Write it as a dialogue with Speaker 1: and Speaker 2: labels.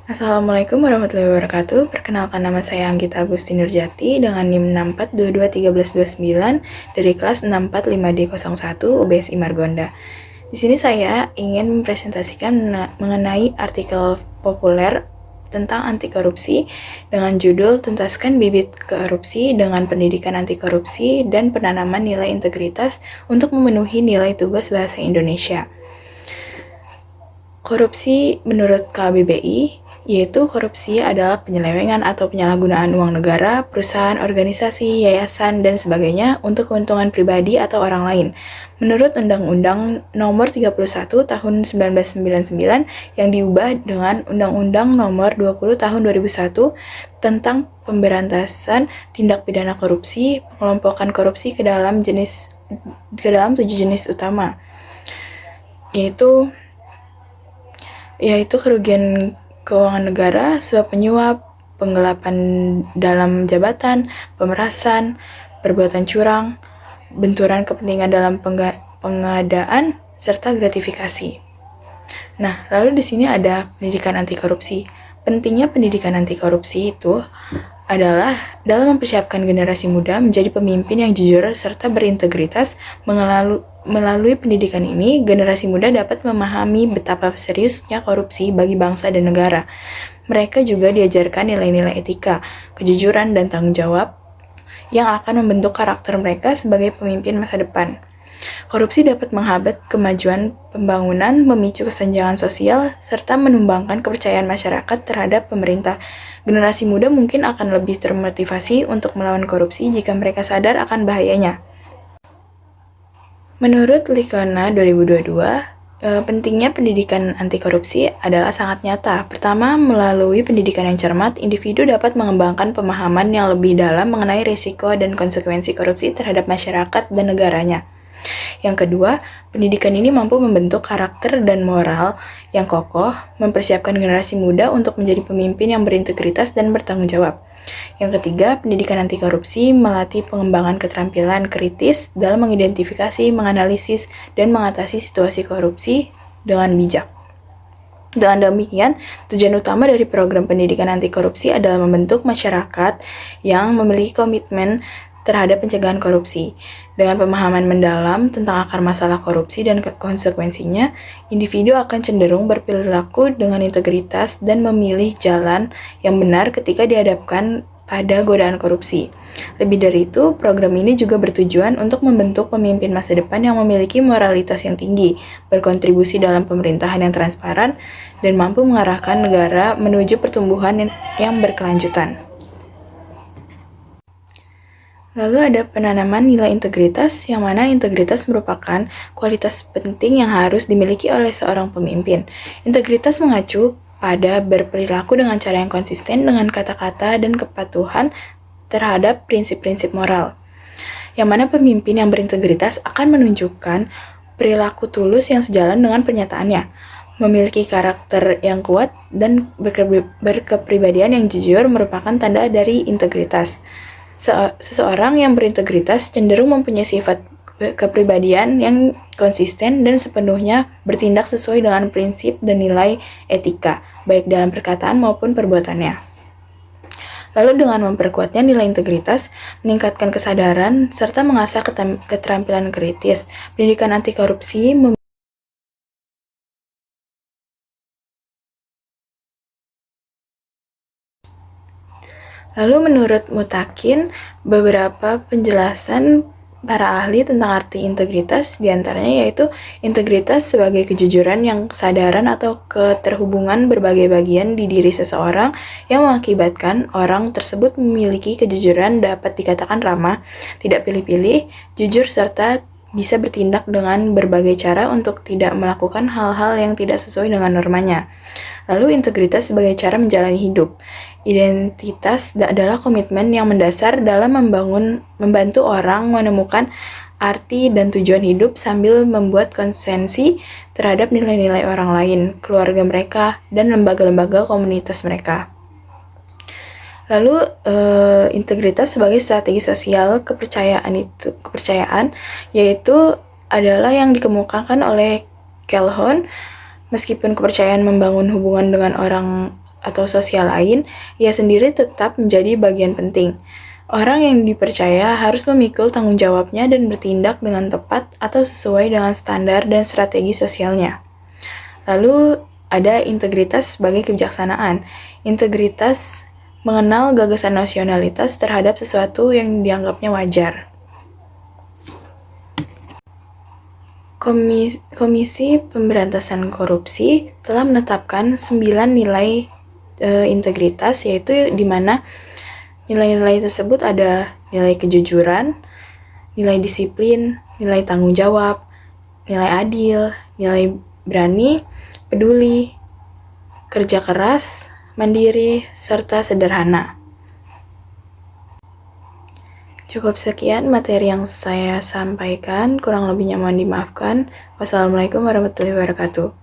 Speaker 1: Assalamualaikum warahmatullahi wabarakatuh. Perkenalkan, nama saya Anggita Agusti Nurjati dengan NIM 64221329 dari kelas 645D01 UBSI Margonda. Di sini saya ingin mempresentasikan mengenai artikel populer tentang anti korupsi dengan judul Tuntaskan Bibit Korupsi dengan Pendidikan Anti Korupsi dan Penanaman Nilai Integritas untuk Memenuhi Nilai Tugas Bahasa Indonesia. Korupsi menurut KBBI, yaitu korupsi adalah penyelewengan atau penyalahgunaan uang negara, perusahaan, organisasi, yayasan, dan sebagainya untuk keuntungan pribadi atau orang lain. Menurut Undang-Undang Nomor 31 Tahun 1999 yang diubah dengan Undang-Undang Nomor 20 Tahun 2001 tentang pemberantasan tindak pidana korupsi, pengelompokan korupsi ke dalam 7 jenis utama, yaitu kerugian keuangan negara, suap menyuap, penggelapan dalam jabatan, pemerasan, perbuatan curang, benturan kepentingan dalam pengadaan, serta gratifikasi. Nah, lalu di sini ada pendidikan anti korupsi. Pentingnya pendidikan anti korupsi itu adalah dalam mempersiapkan generasi muda menjadi pemimpin yang jujur serta berintegritas. Melalui pendidikan ini, generasi muda dapat memahami betapa seriusnya korupsi bagi bangsa dan negara. Mereka juga diajarkan nilai-nilai etika, kejujuran, dan tanggung jawab yang akan membentuk karakter mereka sebagai pemimpin masa depan. Korupsi dapat menghambat kemajuan pembangunan, memicu kesenjangan sosial, serta menumbangkan kepercayaan masyarakat terhadap pemerintah. Generasi muda mungkin akan lebih termotivasi untuk melawan korupsi jika mereka sadar akan bahayanya. Menurut Likona 2022, pentingnya pendidikan anti korupsi adalah sangat nyata. Pertama, melalui pendidikan yang cermat, individu dapat mengembangkan pemahaman yang lebih dalam mengenai risiko dan konsekuensi korupsi terhadap masyarakat dan negaranya. Yang kedua, pendidikan ini mampu membentuk karakter dan moral yang kokoh, mempersiapkan generasi muda untuk menjadi pemimpin yang berintegritas dan bertanggung jawab. Yang ketiga, pendidikan anti korupsi melatih pengembangan keterampilan kritis dalam mengidentifikasi, menganalisis, dan mengatasi situasi korupsi dengan bijak. Dengan demikian, tujuan utama dari program pendidikan anti korupsi adalah membentuk masyarakat yang memiliki komitmen terhadap pencegahan korupsi. Dengan pemahaman mendalam tentang akar masalah korupsi dan konsekuensinya, individu akan cenderung berperilaku dengan integritas dan memilih jalan yang benar ketika dihadapkan pada godaan korupsi. Lebih dari itu, program ini juga bertujuan untuk membentuk pemimpin masa depan yang memiliki moralitas yang tinggi, berkontribusi dalam pemerintahan yang transparan, dan mampu mengarahkan negara menuju pertumbuhan yang berkelanjutan. Lalu ada penanaman nilai integritas, yang mana integritas merupakan kualitas penting yang harus dimiliki oleh seorang pemimpin. Integritas mengacu pada berperilaku dengan cara yang konsisten dengan kata-kata dan kepatuhan terhadap prinsip-prinsip moral. Yang mana pemimpin yang berintegritas akan menunjukkan perilaku tulus yang sejalan dengan pernyataannya, memiliki karakter yang kuat, dan berkepribadian yang jujur merupakan tanda dari integritas. Seseorang yang berintegritas cenderung mempunyai sifat kepribadian yang konsisten dan sepenuhnya bertindak sesuai dengan prinsip dan nilai etika, baik dalam perkataan maupun perbuatannya. Lalu dengan memperkuatnya nilai integritas, meningkatkan kesadaran, serta mengasah keterampilan kritis, pendidikan anti korupsi Lalu menurut Mutakin, beberapa penjelasan para ahli tentang arti integritas diantaranya yaitu integritas sebagai kejujuran yang kesadaran atau keterhubungan berbagai bagian di diri seseorang yang mengakibatkan orang tersebut memiliki kejujuran, dapat dikatakan ramah, tidak pilih-pilih, jujur, serta bisa bertindak dengan berbagai cara untuk tidak melakukan hal-hal yang tidak sesuai dengan normanya. Lalu integritas sebagai cara menjalani hidup. Identitas adalah komitmen yang mendasar dalam membantu orang menemukan arti dan tujuan hidup sambil membuat konsensi terhadap nilai-nilai orang lain, keluarga mereka, dan lembaga-lembaga komunitas mereka. Lalu integritas sebagai strategi sosial kepercayaan yaitu adalah yang dikemukakan oleh Calhoun. Meskipun kepercayaan membangun hubungan dengan orang atau sosial lain, ia sendiri tetap menjadi bagian penting. Orang yang dipercaya harus memikul tanggung jawabnya dan bertindak dengan tepat atau sesuai dengan standar dan strategi sosialnya. Lalu ada integritas sebagai kebijaksanaan. Integritas mengenal gagasan nasionalitas terhadap sesuatu yang dianggapnya wajar. Komisi Pemberantasan Korupsi telah menetapkan 9 nilai integritas, yaitu di mana nilai-nilai tersebut ada nilai kejujuran, nilai disiplin, nilai tanggung jawab, nilai adil, nilai berani, peduli, kerja keras, mandiri, serta sederhana. Cukup sekian materi yang saya sampaikan, kurang lebihnya mohon dimaafkan. Wassalamualaikum warahmatullahi wabarakatuh.